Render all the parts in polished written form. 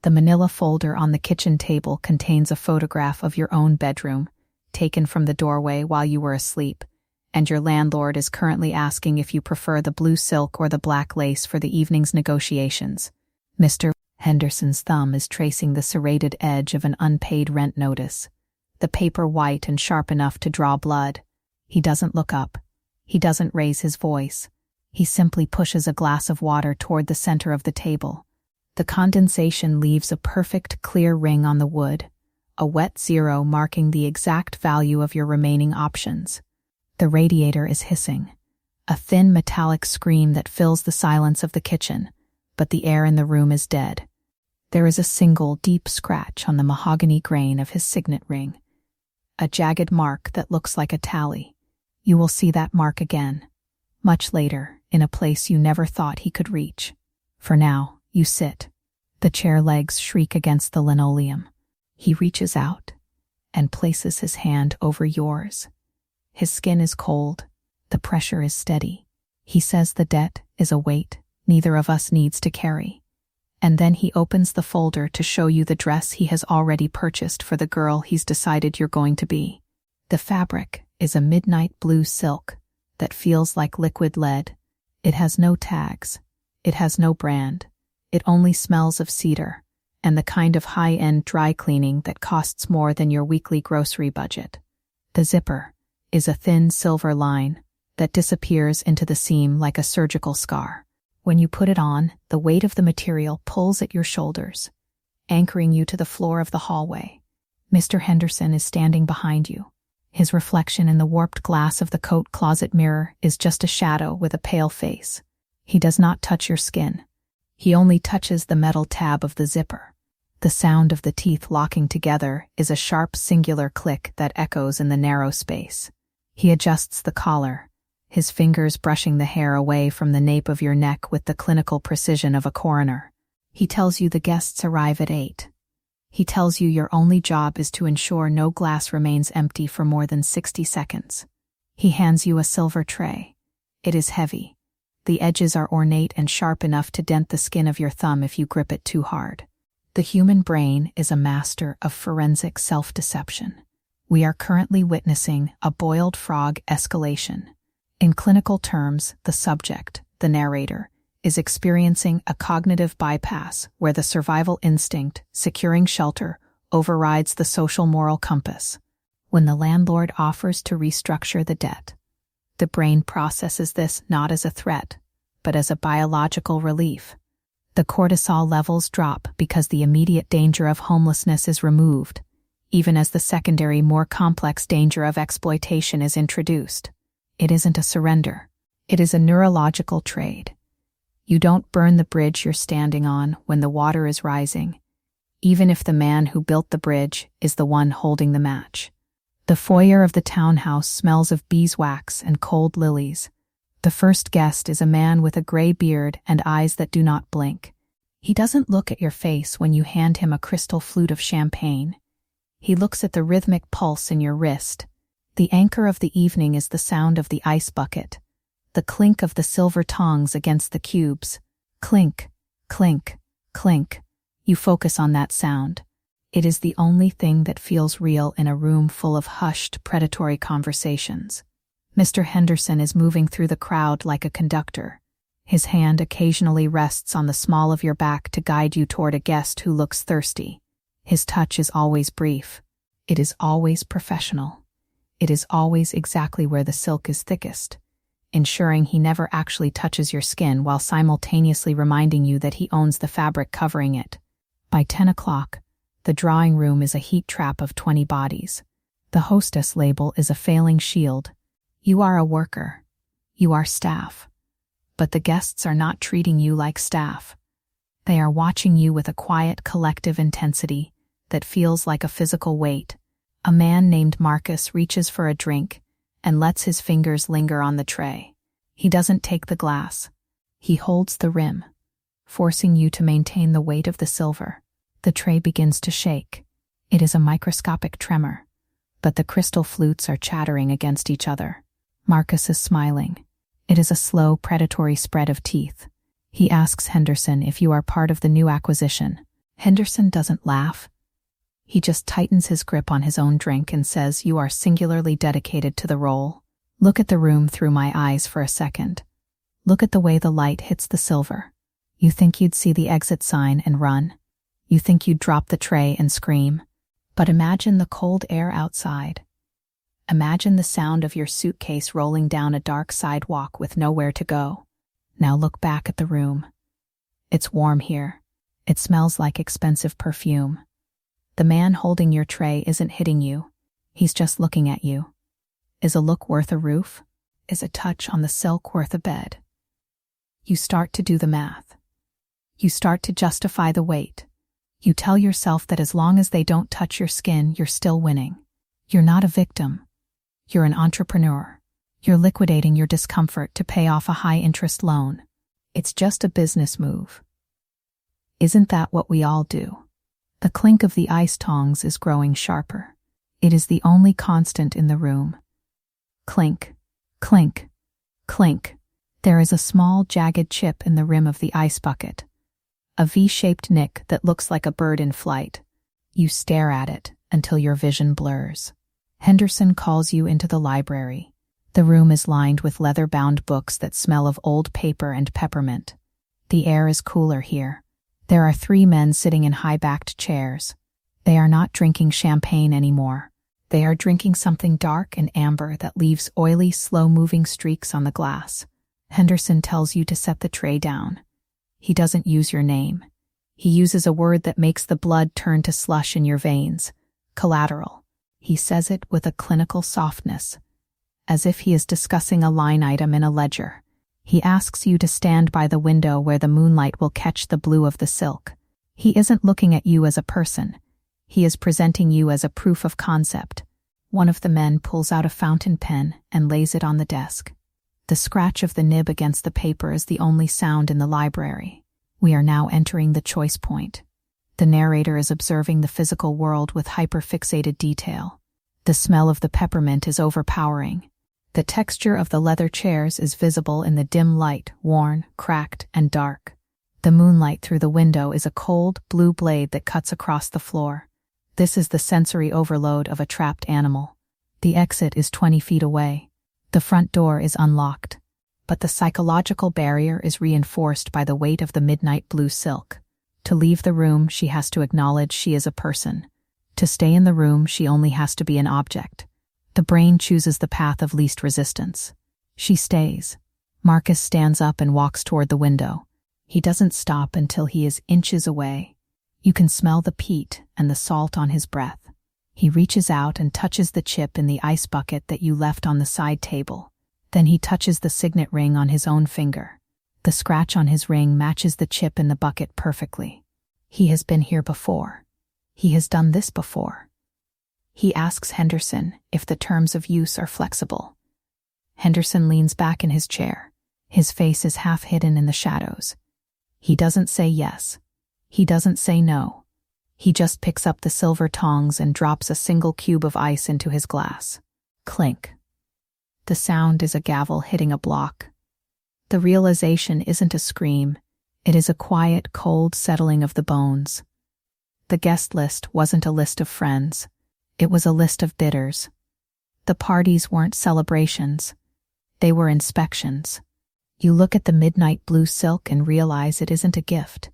The manila folder on the kitchen table contains a photograph of your own bedroom, taken from the doorway while you were asleep, and your landlord is currently asking if you prefer the blue silk or the black lace for the evening's negotiations. Mr. Henderson's thumb is tracing the serrated edge of an unpaid rent notice, the paper white and sharp enough to draw blood. He doesn't look up. He doesn't raise his voice. He simply pushes a glass of water toward the center of the table. The condensation leaves a perfect, clear ring on the wood, a wet 0 marking the exact value of your remaining options. The radiator is hissing, a thin metallic scream that fills the silence of the kitchen, but the air in the room is dead. There is a single deep scratch on the mahogany grain of his signet ring, a jagged mark that looks like a tally. You will see that mark again, much later, in a place you never thought he could reach. For now, you sit. The chair legs shriek against the linoleum. He reaches out and places his hand over yours. His skin is cold. The pressure is steady. He says the debt is a weight neither of us needs to carry. And then he opens the folder to show you the dress he has already purchased for the girl he's decided you're going to be. The fabric is a midnight blue silk that feels like liquid lead. It has no tags. It has no brand. It only smells of cedar and the kind of high-end dry cleaning that costs more than your weekly grocery budget. The zipper is a thin silver line that disappears into the seam like a surgical scar. When you put it on, the weight of the material pulls at your shoulders, anchoring you to the floor of the hallway. Mr. Henderson is standing behind you. His reflection in the warped glass of the coat closet mirror is just a shadow with a pale face. He does not touch your skin. He only touches the metal tab of the zipper. The sound of the teeth locking together is a sharp singular click that echoes in the narrow space. He adjusts the collar, his fingers brushing the hair away from the nape of your neck with the clinical precision of a coroner. He tells you the guests arrive at 8. He tells you your only job is to ensure no glass remains empty for more than 60 seconds. He hands you a silver tray. It is heavy. The edges are ornate and sharp enough to dent the skin of your thumb if you grip it too hard. The human brain is a master of forensic self-deception. We are currently witnessing a boiled frog escalation. In clinical terms, the subject, the narrator, is experiencing a cognitive bypass where the survival instinct, securing shelter, overrides the social moral compass. When the landlord offers to restructure the debt, the brain processes this not as a threat, but as a biological relief. The cortisol levels drop because the immediate danger of homelessness is removed, even as the secondary, more complex danger of exploitation is introduced. It isn't a surrender. It is a neurological trade. You don't burn the bridge you're standing on when the water is rising, even if the man who built the bridge is the one holding the match. The foyer of the townhouse smells of beeswax and cold lilies. The first guest is a man with a gray beard and eyes that do not blink. He doesn't look at your face when you hand him a crystal flute of champagne. He looks at the rhythmic pulse in your wrist. The anchor of the evening is the sound of the ice bucket, the clink of the silver tongs against the cubes. Clink, clink, clink. You focus on that sound. It is the only thing that feels real in a room full of hushed, predatory conversations. Mr. Henderson is moving through the crowd like a conductor. His hand occasionally rests on the small of your back to guide you toward a guest who looks thirsty. His touch is always brief. It is always professional. It is always exactly where the silk is thickest, ensuring he never actually touches your skin while simultaneously reminding you that he owns the fabric covering it. By 10 o'clock, the drawing room is a heat trap of 20 bodies. The hostess label is a failing shield. You are a worker. You are staff. But the guests are not treating you like staff. They are watching you with a quiet, collective intensity that feels like a physical weight. A man named Marcus reaches for a drink and lets his fingers linger on the tray. He doesn't take the glass. He holds the rim, forcing you to maintain the weight of the silver. The tray begins to shake. It is a microscopic tremor, but the crystal flutes are chattering against each other. Marcus is smiling. It is a slow, predatory spread of teeth. He asks Henderson if you are part of the new acquisition. Henderson doesn't laugh. He just tightens his grip on his own drink and says, "You are singularly dedicated to the role. Look at the room through my eyes for a second. Look at the way the light hits the silver. You think you'd see the exit sign and run. You think you'd drop the tray and scream. But imagine the cold air outside. Imagine the sound of your suitcase rolling down a dark sidewalk with nowhere to go. Now look back at the room. It's warm here. It smells like expensive perfume. The man holding your tray isn't hitting you. He's just looking at you. Is a look worth a roof? Is a touch on the silk worth a bed?" You start to do the math. You start to justify the wait. You tell yourself that as long as they don't touch your skin, you're still winning. You're not a victim. You're an entrepreneur. You're liquidating your discomfort to pay off a high-interest loan. It's just a business move. Isn't that what we all do? The clink of the ice tongs is growing sharper. It is the only constant in the room. Clink, clink, clink. There is a small, jagged chip in the rim of the ice bucket. A V-shaped nick that looks like a bird in flight. You stare at it until your vision blurs. Henderson calls you into the library. The room is lined with leather-bound books that smell of old paper and peppermint. The air is cooler here. There are 3 men sitting in high-backed chairs. They are not drinking champagne anymore. They are drinking something dark and amber that leaves oily, slow-moving streaks on the glass. Henderson tells you to set the tray down. He doesn't use your name. He uses a word that makes the blood turn to slush in your veins. Collateral. He says it with a clinical softness, as if he is discussing a line item in a ledger. He asks you to stand by the window where the moonlight will catch the blue of the silk. He isn't looking at you as a person. He is presenting you as a proof of concept. One of the men pulls out a fountain pen and lays it on the desk. The scratch of the nib against the paper is the only sound in the library. We are now entering the choice point. The narrator is observing the physical world with hyper-fixated detail. The smell of the peppermint is overpowering. The texture of the leather chairs is visible in the dim light, worn, cracked, and dark. The moonlight through the window is a cold, blue blade that cuts across the floor. This is the sensory overload of a trapped animal. The exit is 20 feet away. The front door is unlocked, but the psychological barrier is reinforced by the weight of the midnight blue silk. To leave the room, she has to acknowledge she is a person. To stay in the room, she only has to be an object. The brain chooses the path of least resistance. She stays. Marcus stands up and walks toward the window. He doesn't stop until he is inches away. You can smell the peat and the salt on his breath. He reaches out and touches the chip in the ice bucket that you left on the side table. Then he touches the signet ring on his own finger. The scratch on his ring matches the chip in the bucket perfectly. He has been here before. He has done this before. He asks Henderson if the terms of use are flexible. Henderson leans back in his chair. His face is half hidden in the shadows. He doesn't say yes. He doesn't say no. He just picks up the silver tongs and drops a single cube of ice into his glass. Clink. The sound is a gavel hitting a block. The realization isn't a scream. It is a quiet, cold settling of the bones. The guest list wasn't a list of friends. It was a list of bidders. The parties weren't celebrations. They were inspections. You look at the midnight blue silk and realize it isn't a gift.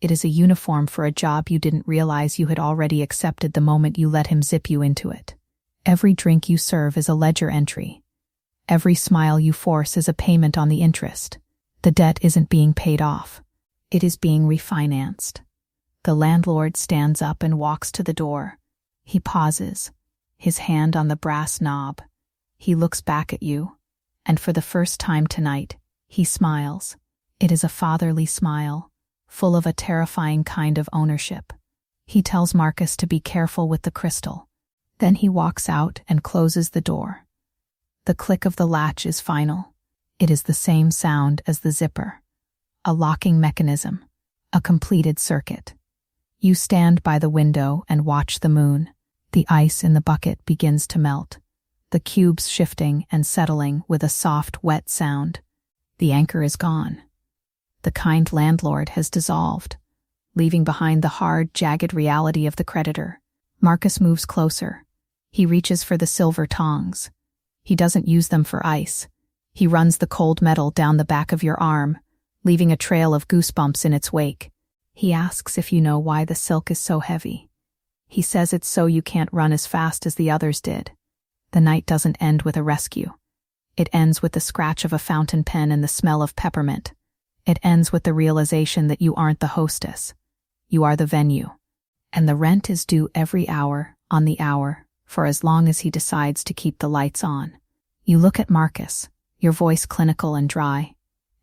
It is a uniform for a job you didn't realize you had already accepted the moment you let him zip you into it. Every drink you serve is a ledger entry. Every smile you force is a payment on the interest. The debt isn't being paid off. It is being refinanced. The landlord stands up and walks to the door. He pauses, his hand on the brass knob. He looks back at you, and for the first time tonight, he smiles. It is a fatherly smile, full of a terrifying kind of ownership. He tells Marcus to be careful with the crystal. Then he walks out and closes the door. The click of the latch is final. It is the same sound as the zipper. A locking mechanism. A completed circuit. You stand by the window and watch the moon. The ice in the bucket begins to melt. The cubes shifting and settling with a soft, wet sound. The anchor is gone. The kind landlord has dissolved, leaving behind the hard, jagged reality of the creditor. Marcus moves closer. He reaches for the silver tongs. He doesn't use them for ice. He runs the cold metal down the back of your arm, leaving a trail of goosebumps in its wake. He asks if you know why the silk is so heavy. He says it's so you can't run as fast as the others did. The night doesn't end with a rescue. It ends with the scratch of a fountain pen and the smell of peppermint. It ends with the realization that you aren't the hostess. You are the venue. And the rent is due every hour, on the hour, for as long as he decides to keep the lights on. You look at Marcus, your voice clinical and dry,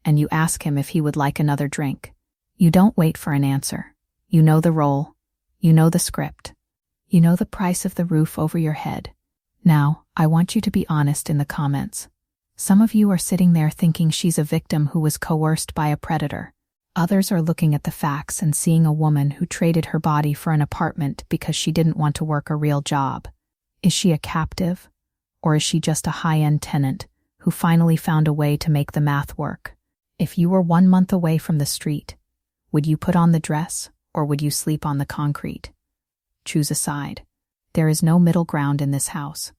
and you ask him if he would like another drink. You don't wait for an answer. You know the role. You know the script. You know the price of the roof over your head. Now, I want you to be honest in the comments. Some of you are sitting there thinking she's a victim who was coerced by a predator. Others are looking at the facts and seeing a woman who traded her body for an apartment because she didn't want to work a real job. Is she a captive? Or is she just a high-end tenant who finally found a way to make the math work? If you were 1 month away from the street, would you put on the dress or would you sleep on the concrete? Choose a side. There is no middle ground in this house.